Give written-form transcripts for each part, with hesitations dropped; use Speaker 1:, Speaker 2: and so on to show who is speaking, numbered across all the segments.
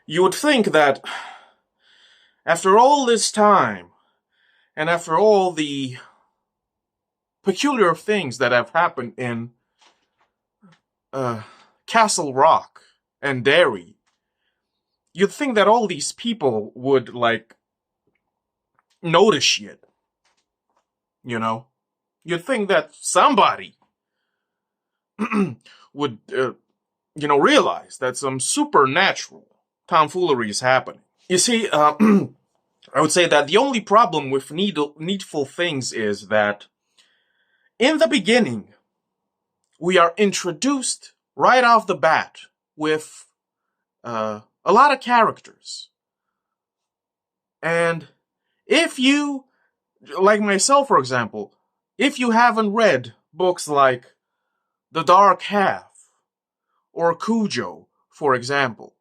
Speaker 1: You would think that after all this time, and after all the peculiar things that have happened in uh, Castle Rock and Derry, you'd think that all these people would, like, notice shit, you know? You'd think that somebody would, realize that some supernatural tomfoolery is happening. You see, I would say that the only problem with Needful Things is that in the beginning, we are introduced right off the bat with a lot of characters. And if you, like myself, for example, if you haven't read books like The Dark Half or Cujo, for example,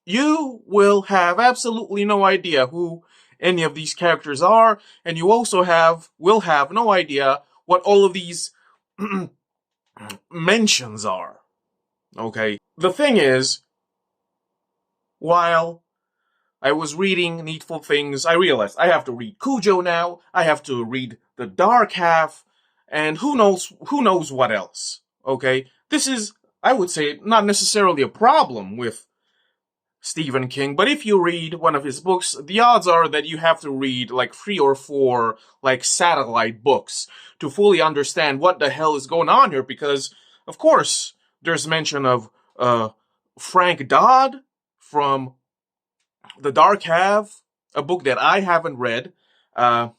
Speaker 1: you will have absolutely no idea who any of these characters are, and you also will have no idea what all of these mentions are. Okay? The thing is, while I was reading Needful Things, I realized I have to read Cujo now, I have to read The Dark Half, and who knows what else. Okay? This is, I would say, not necessarily a problem with Stephen King, but if you read one of his books, the odds are that you have to read like 3 or 4 like satellite books to fully understand what the hell is going on here, because of course there's mention of Frank Dodd from The Dark Half, a book that I haven't read, and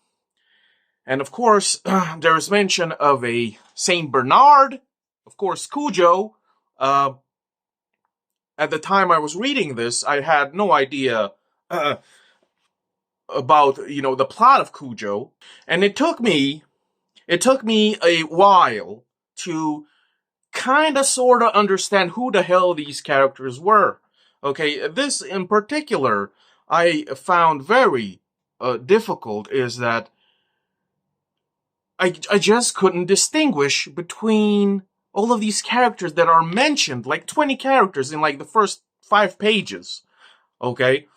Speaker 1: of course there's mention of a Saint Bernard, of course Cujo. At the time I was reading this, I had no idea about, the plot of Cujo, and it took me a while to kind of sort of understand who the hell these characters were. Okay, this in particular I found very difficult, is that I just couldn't distinguish between all of these characters that are mentioned, like 20 characters in like the first 5 pages. Okay?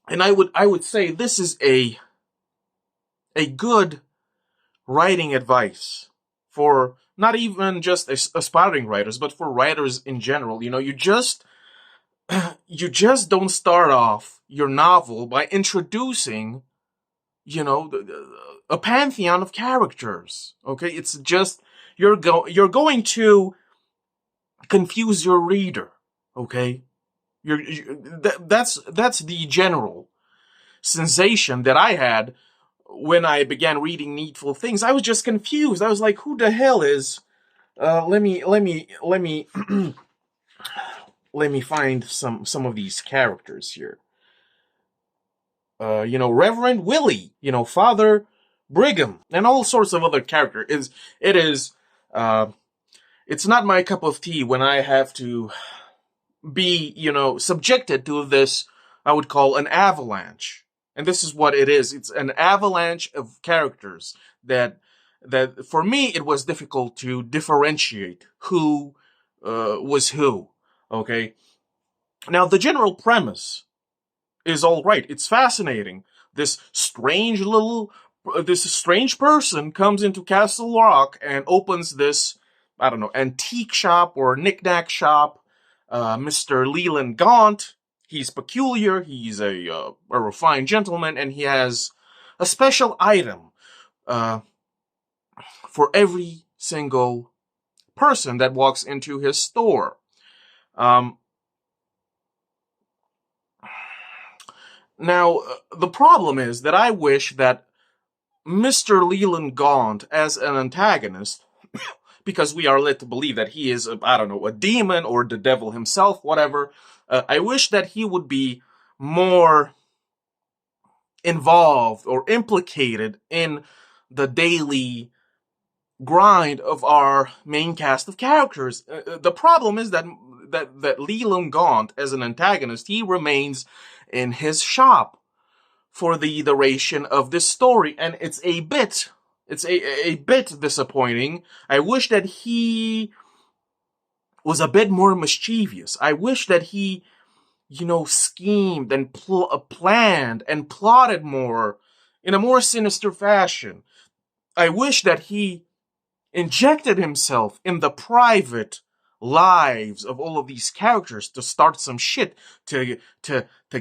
Speaker 1: And I would say this is a good writing advice for not even just aspiring writers, but for writers in general. You just don't start off your novel by introducing, a pantheon of characters. Okay? It's just you're going to confuse your reader. Okay? That's the general sensation that I had when I began reading Needful Things. I was just confused. I was like, who the hell is let me let me find some of these characters here. Reverend Willie, Father Brigham, and all sorts of other characters. It's not my cup of tea when I have to be, subjected to this, I would call an avalanche. And this is what it is. It's an avalanche of characters that for me, it was difficult to differentiate who was who. Okay? Now, the general premise is all right. It's fascinating. This strange person comes into Castle Rock and opens this, I don't know, antique shop or knick-knack shop. Mr. Leland Gaunt, he's peculiar, he's a refined gentleman, and he has a special item for every single person that walks into his store. Now, the problem is that I wish that Mr. Leland Gaunt, as an antagonist, because we are led to believe that he is, a demon or the devil himself, whatever, I wish that he would be more involved or implicated in the daily grind of our main cast of characters. The problem is that Leland Gaunt, as an antagonist, he remains in his shop for the duration of this story, and it's a bit disappointing. I wish that he was a bit more mischievous. I wish that he, schemed and planned and plotted more in a more sinister fashion. I wish that he injected himself in the private lives of all of these characters to start some shit, to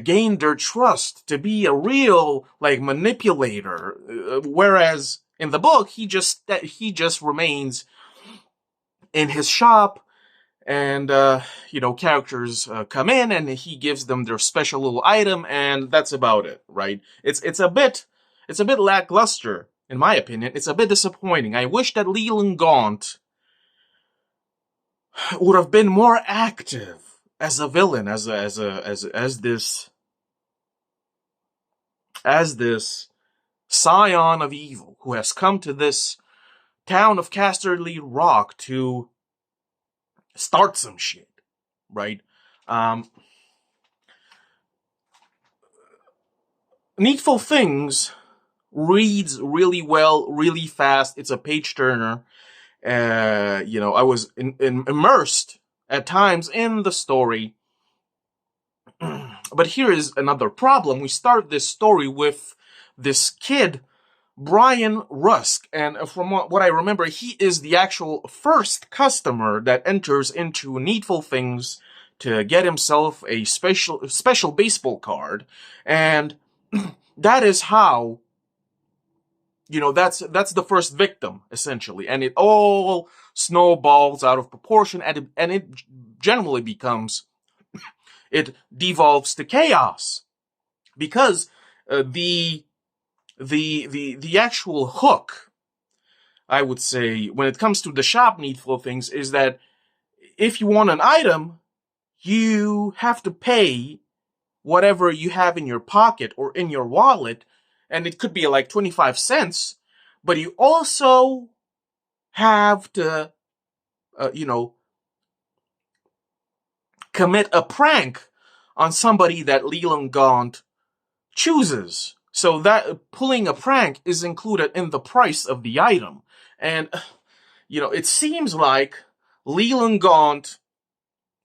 Speaker 1: gain their trust, to be a real manipulator. Whereas in the book, he just remains in his shop, and characters come in and he gives them their special little item, and that's about it, right? It's a bit lackluster, in my opinion. It's a bit disappointing. I wish that Leland Gaunt would have been more active as a villain, as this scion of evil who has come to this town of Casterly Rock to start some shit, right? Needful Things reads really well, really fast. It's a page turner. I was immersed at times in the story. But here is another problem. We start this story with this kid, Brian Rusk, and from what I remember, he is the actual first customer that enters into Needful Things to get himself a special baseball card, and that is how, that's the first victim, essentially, and it all snowballs out of proportion, and it generally it devolves to chaos, because the actual hook, I would say, when it comes to the shop Needful Things, is that if you want an item, you have to pay whatever you have in your pocket or in your wallet, and it could be like 25 cents, but you also have to, commit a prank on somebody that Leland Gaunt chooses. So that pulling a prank is included in the price of the item. And, it seems like Leland Gaunt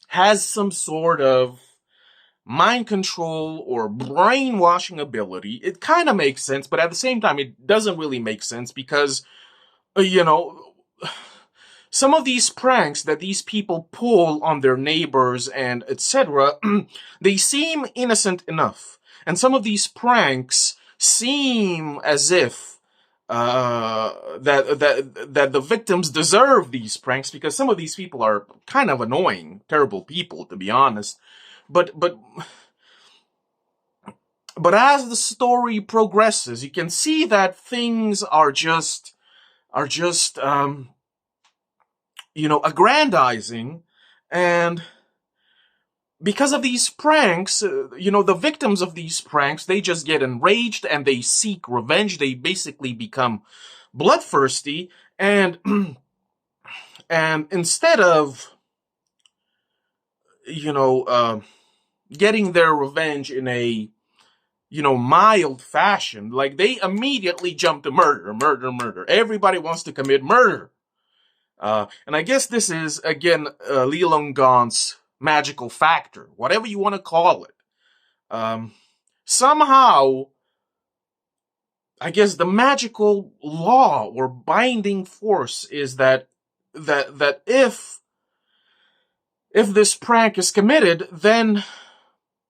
Speaker 1: has some sort of mind control or brainwashing ability. It kind of makes sense, but at the same time, it doesn't really make sense because, some of these pranks that these people pull on their neighbors and etc., they seem innocent enough. And some of these pranks seem as if that the victims deserve these pranks, because some of these people are kind of annoying, terrible people, to be honest. But as the story progresses, you can see that things are just aggrandizing, and because of these pranks, the victims of these pranks, they just get enraged and they seek revenge. They basically become bloodthirsty, and and instead of getting their revenge in a mild fashion, like, they immediately jump to murder. Everybody wants to commit murder. And I guess this is, again, Leland Gaunt's magical factor, whatever you want to call it. Somehow, I guess the magical law or binding force is that if this prank is committed, then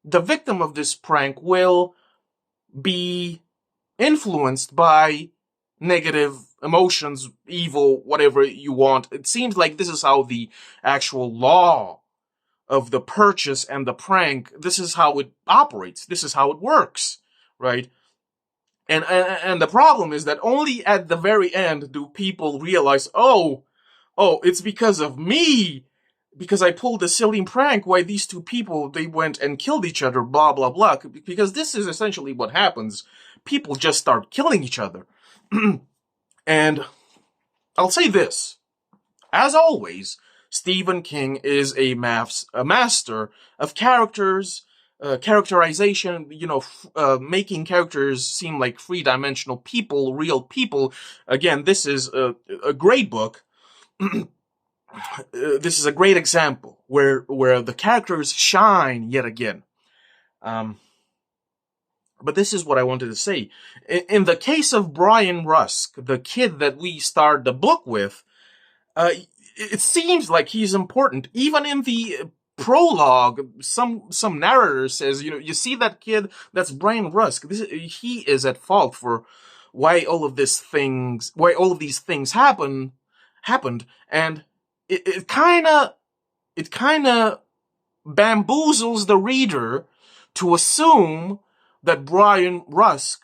Speaker 1: the victim of this prank will be influenced by negative emotions, evil, whatever you want. It seems like this is how the actual law of the purchase and the prank, this is how it operates. This is how it works, right? And the problem is that only at the very end do people realize, oh, it's because of me, because I pulled a silly prank, why these two people, they went and killed each other, blah, blah, blah. Because this is essentially what happens. People just start killing each other. And I'll say this. As always, Stephen King is a master of characters, characterization, making characters seem like three-dimensional people, real people. Again, this is a great book. This is a great example where the characters shine yet again. But this is what I wanted to say. In the case of Brian Rusk, the kid that we start the book with, it seems like he's important. Even in the prologue, some narrator says, you see that kid? That's Brian Rusk. He is at fault for why all of these things happened, and it kind of bamboozles the reader to assume that Brian Rusk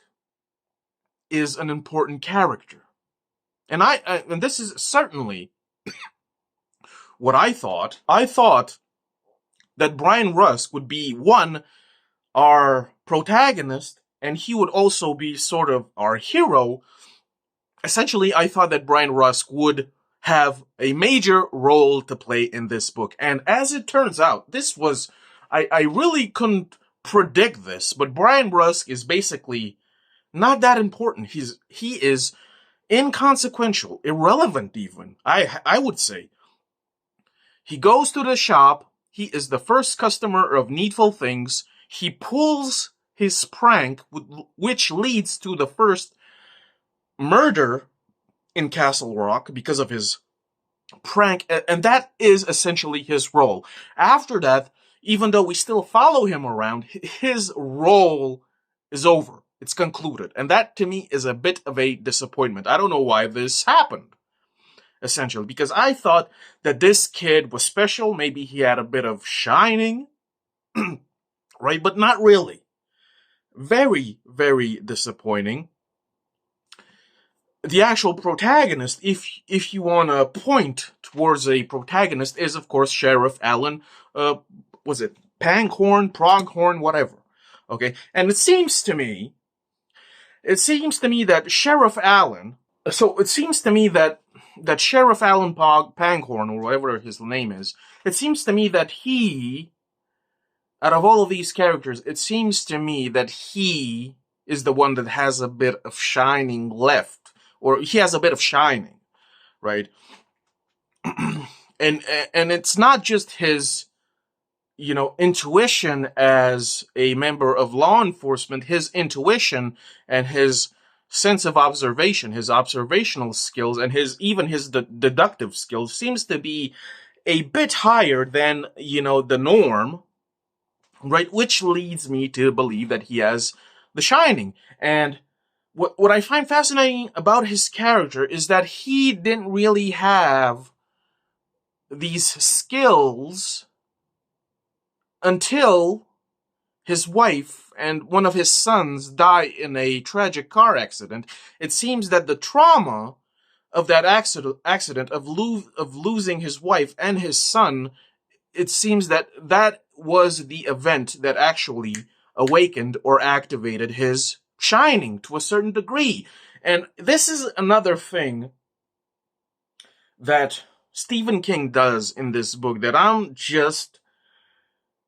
Speaker 1: is an important character. And and this is certainly what I thought. I thought that Brian Rusk would be our protagonist, and he would also be sort of our hero. Essentially, I thought that Brian Rusk would have a major role to play in this book. And as it turns out, I really couldn't predict this, but Brian Rusk is basically not that important. He is inconsequential, irrelevant even, I would say. He goes to the shop. He is the first customer of Needful Things. He pulls his prank, which leads to the first murder in Castle Rock because of his prank, and that is essentially his role. After that, even though we still follow him around, his role is over. It's concluded. And that, to me, is a bit of a disappointment. I don't know why this happened, essentially, because I thought that this kid was special. Maybe he had a bit of shining, right? But not really. Very, very disappointing. The actual protagonist, if you want to point towards a protagonist, is, of course, Sheriff Alan, was it Pronghorn, whatever. Okay? And it seems to me that Sheriff Alan, that Sheriff Alan Panghorn, or whatever his name is, it seems to me that out of all of these characters, it seems to me that he is the one that has a bit of shining left. Or he has a bit of shining, right? and it's not just his, intuition as a member of law enforcement. His intuition and his sense of observation, his observational skills, and his deductive skills seems to be a bit higher than, the norm, right? Which leads me to believe that he has the shining. And what I find fascinating about his character is that he didn't really have these skills until his wife and one of his sons die in a tragic car accident. It seems that the trauma of that accident of losing his wife and his son, it seems that was the event that actually awakened or activated his shining to a certain degree. And this is another thing that Stephen King does in this book that I'm just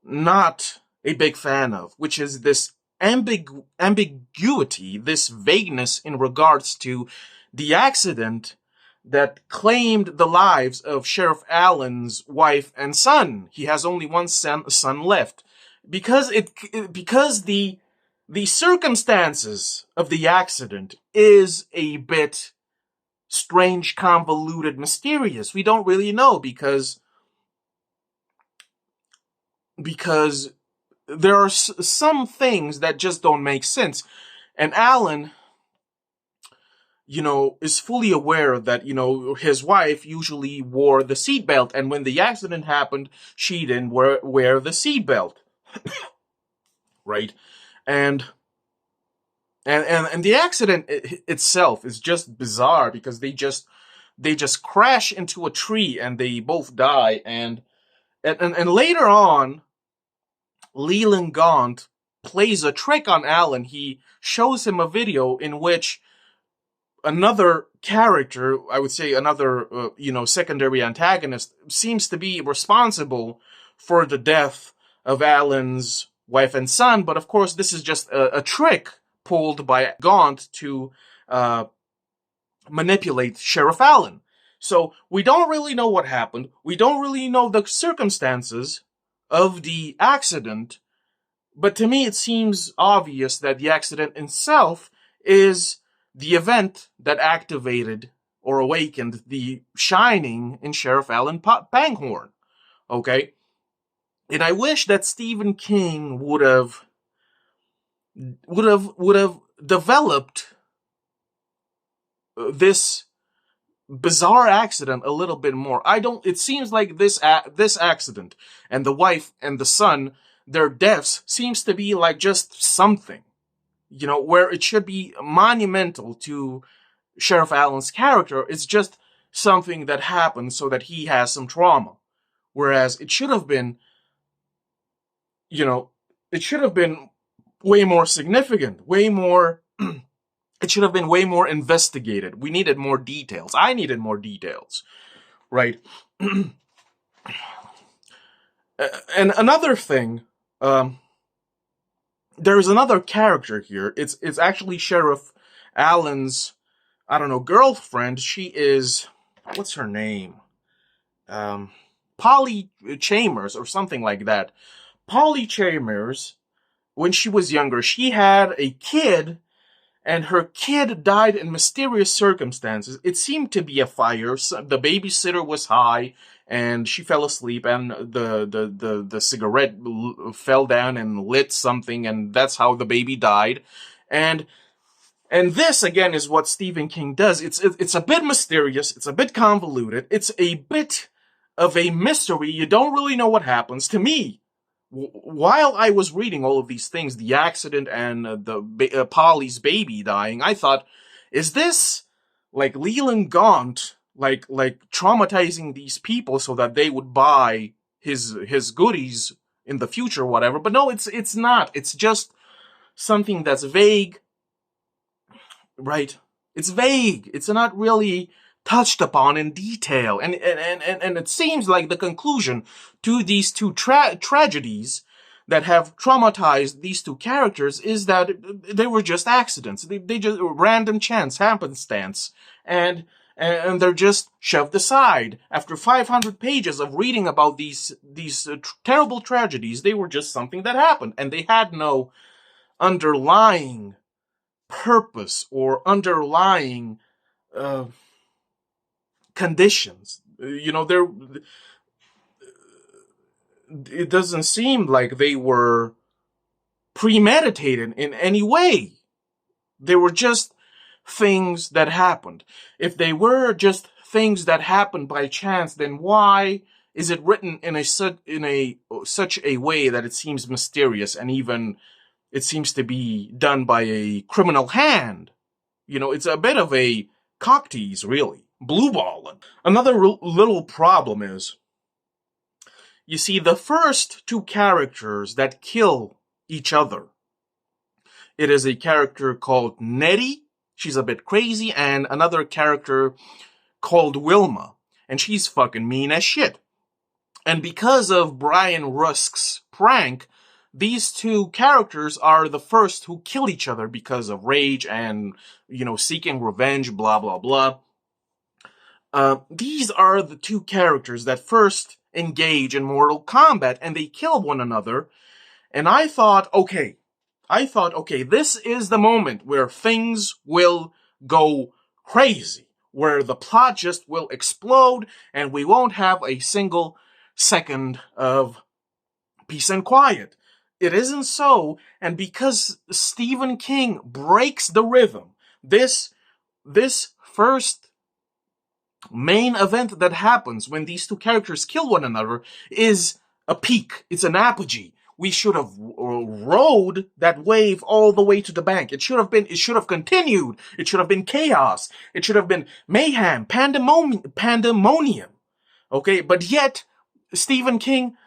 Speaker 1: not a big fan of, which is this ambiguity, this vagueness in regards to the accident that claimed the lives of Sheriff Allen's wife and son. He has only one son left. Because the circumstances of the accident is a bit strange, convoluted, mysterious. We don't really know because there are some things that just don't make sense. And Alan, is fully aware that, his wife usually wore the seatbelt, and when the accident happened, she didn't wear the seatbelt. Right? And the accident itself is just bizarre because they just crash into a tree and they both die. And later on, Leland Gaunt plays a trick on Alan. He shows him a video in which another character, I would say another, secondary antagonist, seems to be responsible for the death of Alan's wife and son. But of course, this is just a trick pulled by Gaunt to manipulate Sheriff Allen. So we don't really know what happened. We don't really know the circumstances of the accident. But to me, it seems obvious that the accident itself is the event that activated or awakened the shining in Sheriff Alan Panghorn. Okay? And I wish that Stephen King would have developed this bizarre accident a little bit more. It seems like this accident and the wife and the son, their deaths seems to be like just something, where it should be monumental to Sheriff Allen's character. It's just something that happened so that he has some trauma. Whereas it should have been, it should have been way more significant, way more, it should have been way more investigated. We needed more details. I needed more details, right? And another thing, there's another character here. It's actually Sheriff Allen's, I don't know, girlfriend. She is, what's her name? Polly Chambers or something like that. Polly Chambers, when she was younger, she had a kid, and her kid died in mysterious circumstances. It seemed to be a fire. So the babysitter was high, and she fell asleep, and the cigarette fell down and lit something, and that's how the baby died. And this, again, is what Stephen King does. It's a bit mysterious. It's a bit convoluted. It's a bit of a mystery. You don't really know what happens. To me, while I was reading all of these things, the accident and Polly's baby dying, I thought, is this like Leland Gaunt, like traumatizing these people so that they would buy his goodies in the future or whatever? But no, it's not. It's just something that's vague. Right. It's vague. It's not really touched upon in detail. And it seems like the conclusion to these two tragedies that have traumatized these two characters is that they were just accidents. They just random chance, happenstance. And they're just shoved aside. After 500 pages of reading about these terrible tragedies, they were just something that happened. And they had no underlying purpose or underlying conditions. It doesn't seem like they were premeditated in any way. They were just things that happened. If they were just things that happened by chance, then why is it written in such a way that it seems mysterious, and even it seems to be done by a criminal hand? It's a bit of a cock tease, really. Blue balling. Another little problem is, you see, the first two characters that kill each other, it is a character called Nettie. She's a bit crazy, and another character called Wilma, and she's fucking mean as shit. And because of Brian Rusk's prank, these two characters are the first who kill each other because of rage and, seeking revenge, blah, blah, blah. These are the two characters that first engage in mortal combat, and they kill one another. And I thought, okay, this is the moment where things will go crazy, where the plot just will explode, and we won't have a single second of peace and quiet. It isn't so, and because Stephen King breaks the rhythm, this first main event that happens when these two characters kill one another is a peak. It's an apogee. We should have rode that wave all the way to the bank. It should have continued. It should have been chaos. It should have been mayhem, pandemonium. Okay, but yet Stephen King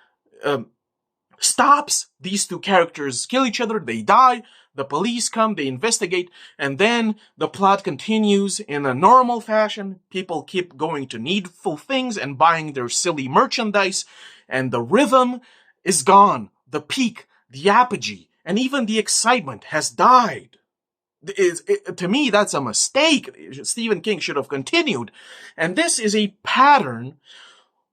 Speaker 1: stops. These two characters kill each other. They die. The police come, they investigate, and then the plot continues in a normal fashion. People keep going to Needful things and buying their silly merchandise, and the rhythm is gone. The peak, the apogee, and even the excitement has died. To me, that's a mistake. Stephen King should have continued. And this is a pattern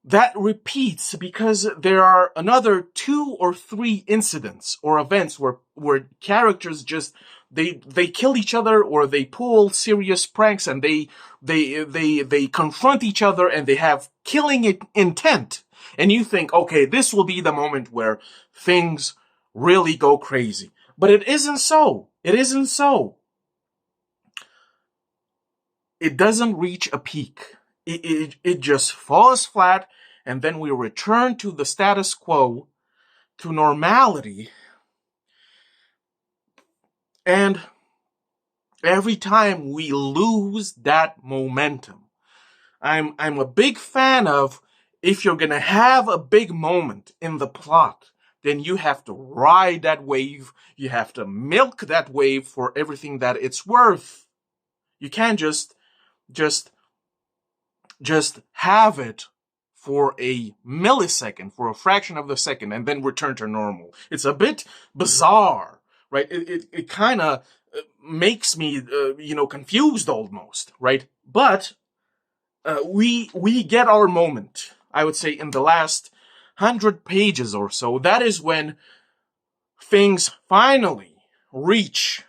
Speaker 1: that repeats because there are another 2 or 3 incidents or events where characters just they kill each other, or they pull serious pranks, and they confront each other, and they have killing intent. And you think, okay, this will be the moment where things really go crazy. But it isn't so. It isn't so. It doesn't reach a peak. It just falls flat, and then we return to the status quo, to normality. And every time we lose that momentum, I'm a big fan of, if you're gonna have a big moment in the plot, then you have to ride that wave. You have to milk that wave for everything that it's worth. You can't just have it for a millisecond, for a fraction of the second, and then return to normal. It's a bit bizarre, right? It kind of makes me, confused almost, right? But we get our moment, I would say, in the last 100 pages or so. That is when things finally reach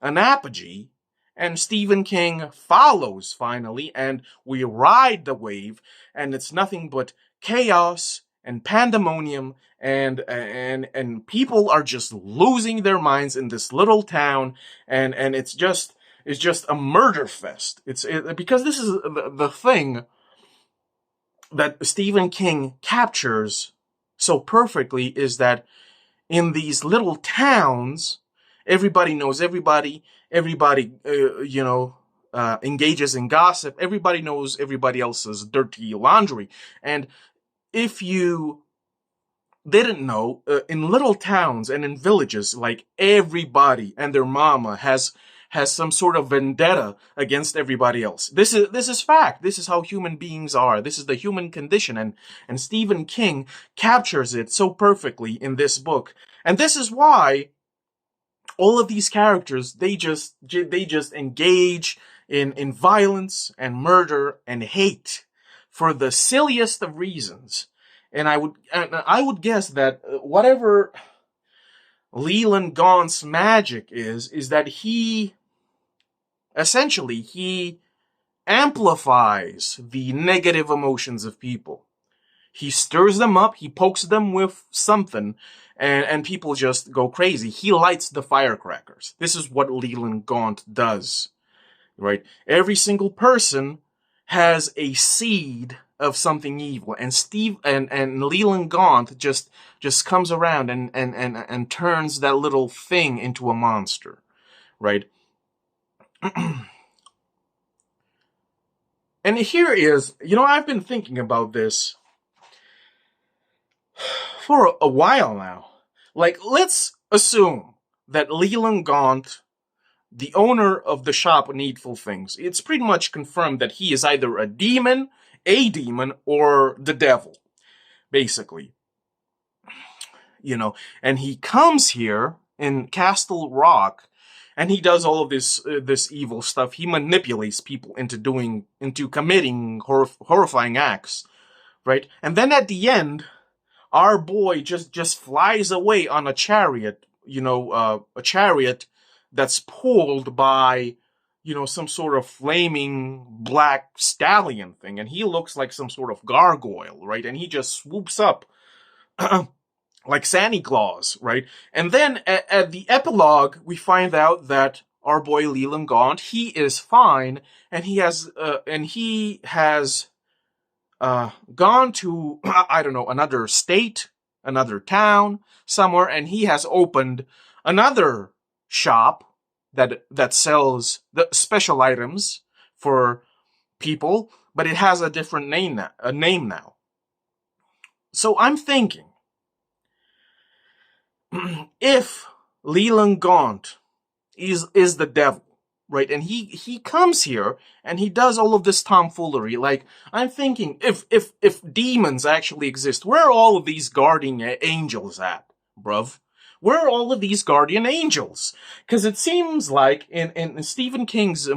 Speaker 1: an apogee, and Stephen King follows finally, and we ride the wave, and it's nothing but chaos and pandemonium, and people are just losing their minds in this little town, and it's just a murder fest. Because this is the thing that Stephen King captures so perfectly, is that in these little towns, everybody knows everybody. Everybody, engages in gossip. Everybody knows everybody else's dirty laundry. And if you didn't know, in little towns and in villages, like, everybody and their mama has some sort of vendetta against everybody else. This is fact. This is how human beings are. This is the human condition, and Stephen King captures it so perfectly in this book. And this is why all of these characters, they just engage in violence and murder and hate for the silliest of reasons. And I would guess that whatever Leland Gaunt's magic is that he amplifies the negative emotions of people. He stirs them up, he pokes them with something, and people just go crazy. He lights the firecrackers. This is what Leland Gaunt does, right? Every single person has a seed of something evil, and Leland Gaunt just comes around and turns that little thing into a monster, right? And here is, I've been thinking about this for a while now. Like, let's assume that Leland Gaunt, the owner of the shop Needful Things, it's pretty much confirmed that he is either a demon, or the devil, basically. And he comes here in Castle Rock, and he does all of this evil stuff. He manipulates people into committing horrifying acts, right? And then at the end, our boy just flies away on a chariot, a chariot that's pulled by, some sort of flaming black stallion thing. And he looks like some sort of gargoyle, right? And he just swoops up like Santa Claus, right? And then at the epilogue, we find out that our boy Leland Gaunt, he is fine, and he has gone to, I don't know, another state, another town, somewhere, and he has opened another shop that sells the special items for people, but it has a different name now. So I'm thinking, if Leland Gaunt is the devil, right, and he comes here and he does all of this tomfoolery, like, I'm thinking, if demons actually exist, where are all of these guardian angels at, bruv? Where are all of these guardian angels? Because it seems like in Stephen King's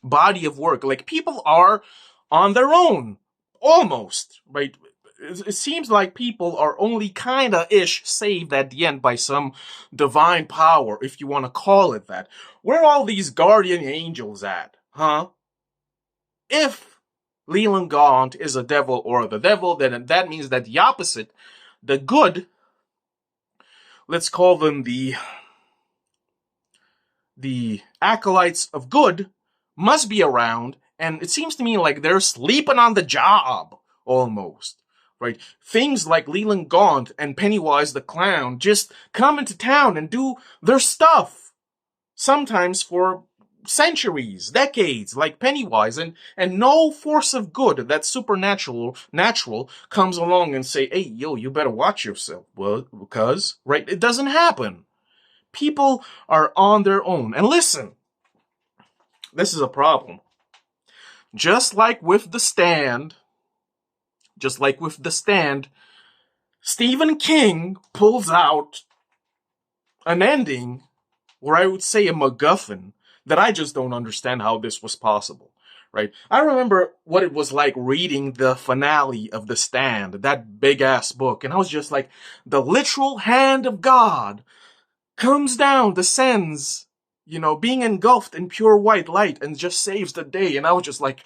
Speaker 1: body of work, like, people are on their own, almost, right? It seems like people are only kinda-ish saved at the end by some divine power, if you want to call it that. Where are all these guardian angels at, huh? If Leland Gaunt is a devil or the devil, then that means that the opposite, the good, let's call them the acolytes of good, must be around, and it seems to me like they're sleeping on the job, almost. Right? Things like Leland Gaunt and Pennywise the Clown just come into town and do their stuff. Sometimes for centuries, decades, like Pennywise, and no force of good that's supernatural comes along and say, hey, yo, you better watch yourself. Well, because, right, it doesn't happen. People are on their own. And listen, this is a problem. Just like with The Stand, Stephen King pulls out an ending, or I would say a MacGuffin, that I just don't understand how this was possible, right? I remember what it was like reading the finale of The Stand, that big-ass book, and I was just like, the literal hand of God comes down, descends, being engulfed in pure white light and just saves the day. And I was just like,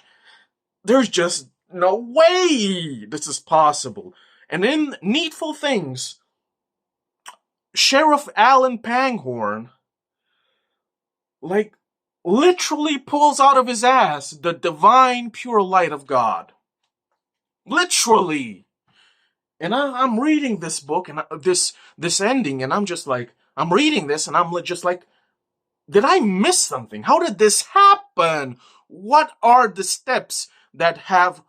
Speaker 1: there's just no way this is possible. And in Needful Things, Sheriff Alan Panghorn, literally pulls out of his ass the divine pure light of God. Literally. And I'm reading this book and this ending, and I'm just like, I'm reading this and I'm just like, did I miss something? How did this happen? What are the steps that have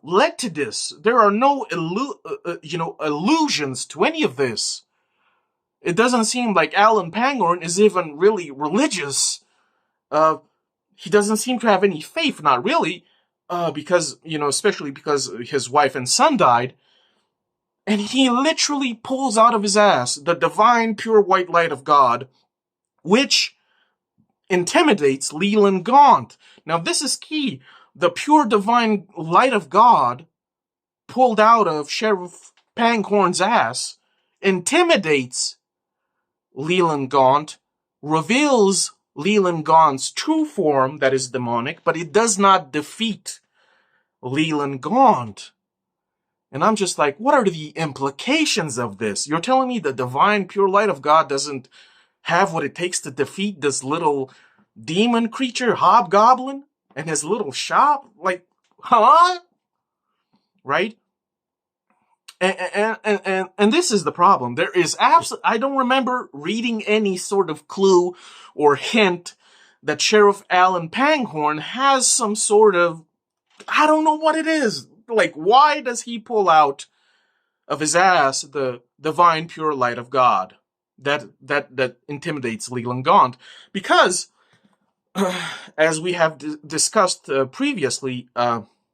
Speaker 1: led to this? There are no allusions to any of this. It doesn't seem like Alan Panghorn is even really religious. He doesn't seem to have any faith, not really, because, especially because his wife and son died. And he literally pulls out of his ass the divine pure white light of God, which intimidates Leland Gaunt. Now, this is key. The pure divine light of God pulled out of Sheriff Panghorn's ass intimidates Leland Gaunt, reveals Leland Gaunt's true form that is demonic, but it does not defeat Leland Gaunt. And I'm just like, what are the implications of this? You're telling me the divine pure light of God doesn't have what it takes to defeat this little demon creature, hobgoblin, and his little shop? Like, huh? Right? And this is the problem. There is I don't remember reading any sort of clue or hint that Sheriff Alan Panghorn has some sort of, I don't know what it is. Like, why does he pull out of his ass the divine pure light of God that intimidates Leland Gaunt? Because, as we have discussed previously,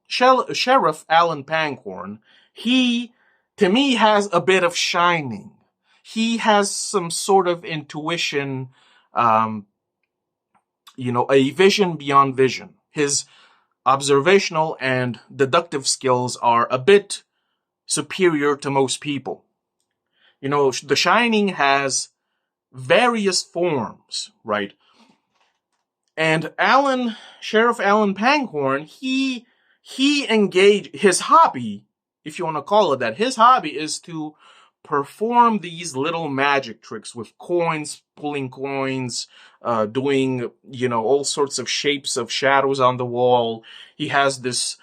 Speaker 1: Sheriff Alan Panghorn, he, to me, has a bit of shining. He has some sort of intuition, a vision beyond vision. His observational and deductive skills are a bit superior to most people. The Shining has various forms, right? And Sheriff Alan Panghorn, he engaged, his hobby, if you want to call it that, his hobby is to perform these little magic tricks with coins, pulling coins, doing, all sorts of shapes of shadows on the wall. He has this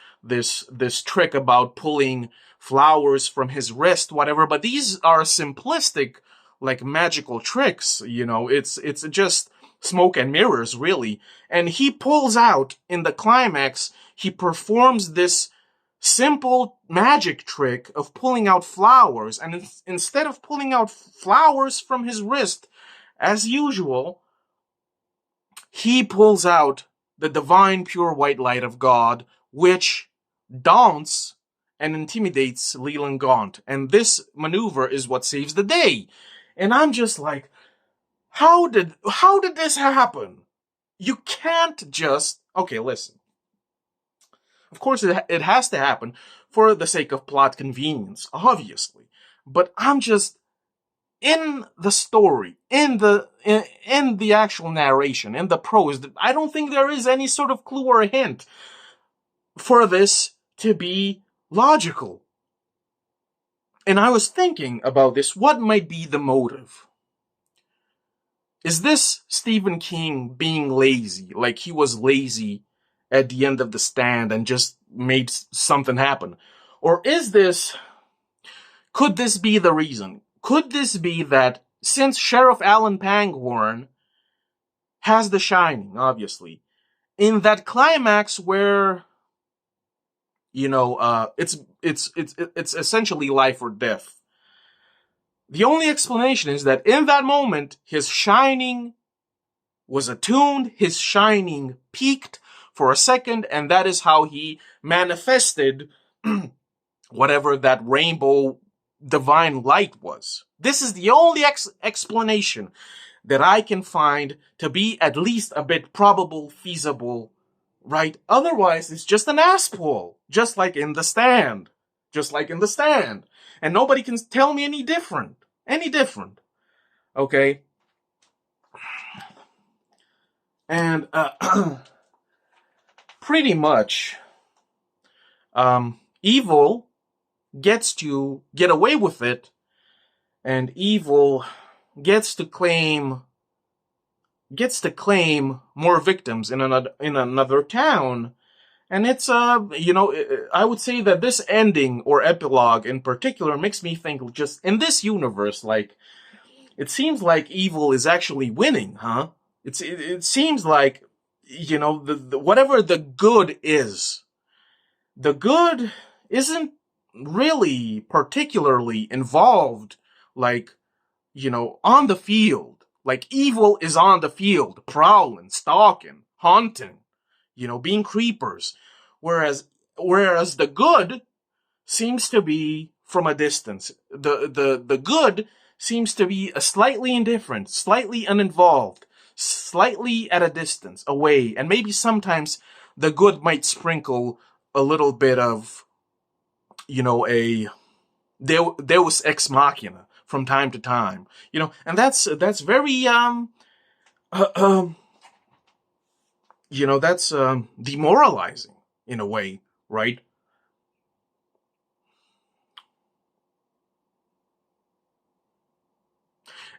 Speaker 1: trick about pulling flowers from his wrist, whatever, but these are simplistic, like, magical tricks, it's just smoke and mirrors, really. And he pulls out, in the climax, he performs this simple magic trick of pulling out flowers, and instead of pulling out flowers from his wrist, as usual, he pulls out the divine pure white light of God, which daunts and intimidates Leland Gaunt. And this maneuver is what saves the day. And I'm just like, how did this happen? You can't just, okay, listen. Of course, it has to happen for the sake of plot convenience, obviously. But I'm just in the story, in the actual narration, in the prose. I don't think there is any sort of clue or a hint for this to be logical. And I was thinking about this. What might be the motive? Is this Stephen King being lazy? Like he was lazy at the end of The Stand and just made something happen? Or could this be the reason? Could this be that since Sheriff Alan Pangborn has The Shining, obviously, in that climax where, it's essentially life or death. The only explanation is that in that moment, his shining was attuned, his shining peaked for a second, and that is how he manifested whatever that rainbow divine light was. This is the only explanation that I can find to be at least a bit probable, feasible, right? Otherwise, it's just an ass pull, just like in The Stand. And nobody can tell me any different. Okay? And, pretty much, evil gets to get away with it, and evil gets to claim more victims in another town. And it's, I would say that this ending or epilogue in particular makes me think, just in this universe, like, it seems like evil is actually winning, huh? It seems like, whatever the good is, the good isn't really particularly involved, like, on the field. Like, evil is on the field, prowling, stalking, haunting, being creepers. Whereas the good seems to be from a distance. The good seems to be slightly indifferent, slightly uninvolved, slightly at a distance, away. And maybe sometimes the good might sprinkle a little bit of, a Deus ex machina from time to time, and that's very, that's demoralizing in a way, right?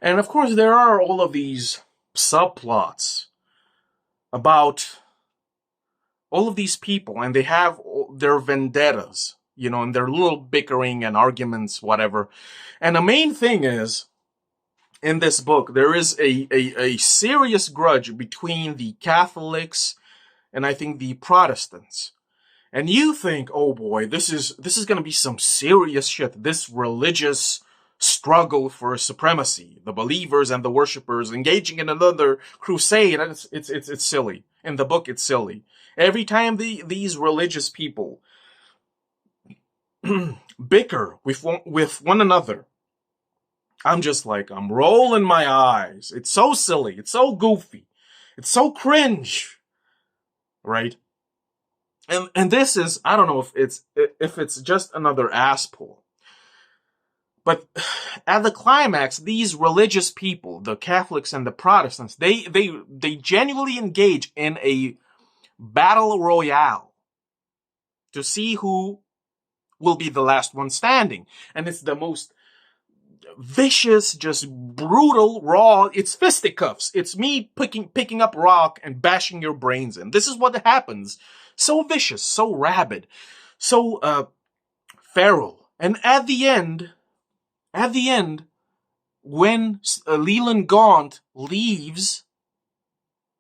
Speaker 1: And of course, there are all of these subplots about all of these people, and they have their vendettas, and their little bickering and arguments, whatever. And the main thing is, in this book, there is a serious grudge between the Catholics and I think the Protestants. And you think, oh boy, this is gonna be some serious shit. This religious struggle for supremacy, the believers and the worshippers engaging in another crusade. And it's silly. In the book, it's silly. Every time these religious people bicker with one another, I'm just like, I'm rolling my eyes. It's so silly. It's so goofy. It's so cringe. Right? And this is, I don't know if it's just another ass pull. But at the climax, these religious people, the Catholics and the Protestants, they genuinely engage in a battle royale to see who will be the last one standing. And it's the most vicious, just brutal, raw. It's fisticuffs. It's me picking up rock and bashing your brains in. This is what happens. So vicious, so rabid, so feral. And at the end, when Leland Gaunt leaves,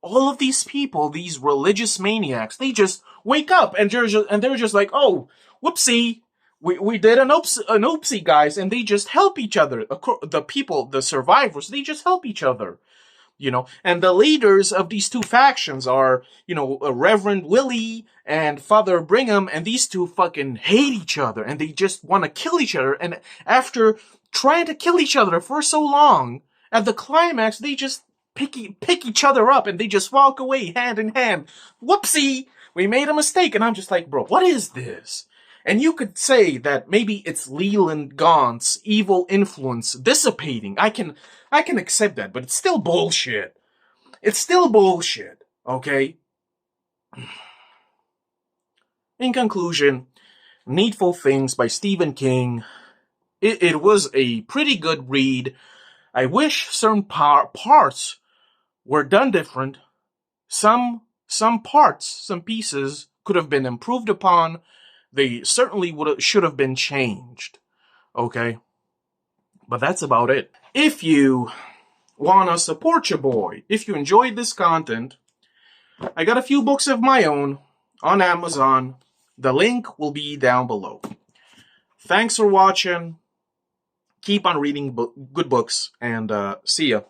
Speaker 1: all of these people, these religious maniacs, they just wake up and they're just like, oh, whoopsie. We did an oopsie, guys, and they just help each other. The people, the survivors, they just help each other, And the leaders of these two factions are, Reverend Willie and Father Brigham, and these two fucking hate each other, and they just want to kill each other. And after trying to kill each other for so long, at the climax, they just pick each other up, and they just walk away hand in hand. Whoopsie! We made a mistake, and I'm just like, bro, what is this? And you could say that maybe it's Leland Gaunt's evil influence dissipating. I can accept that, but it's still bullshit. It's still bullshit, okay? In conclusion, Needful Things by Stephen King. It was a pretty good read. I wish certain parts were done different. Some parts, some pieces could have been improved upon. They certainly should have been changed. Okay? But that's about it. If you want to support your boy, if you enjoyed this content, I got a few books of my own on Amazon. The link will be down below. Thanks for watching. Keep on reading good books, and see ya.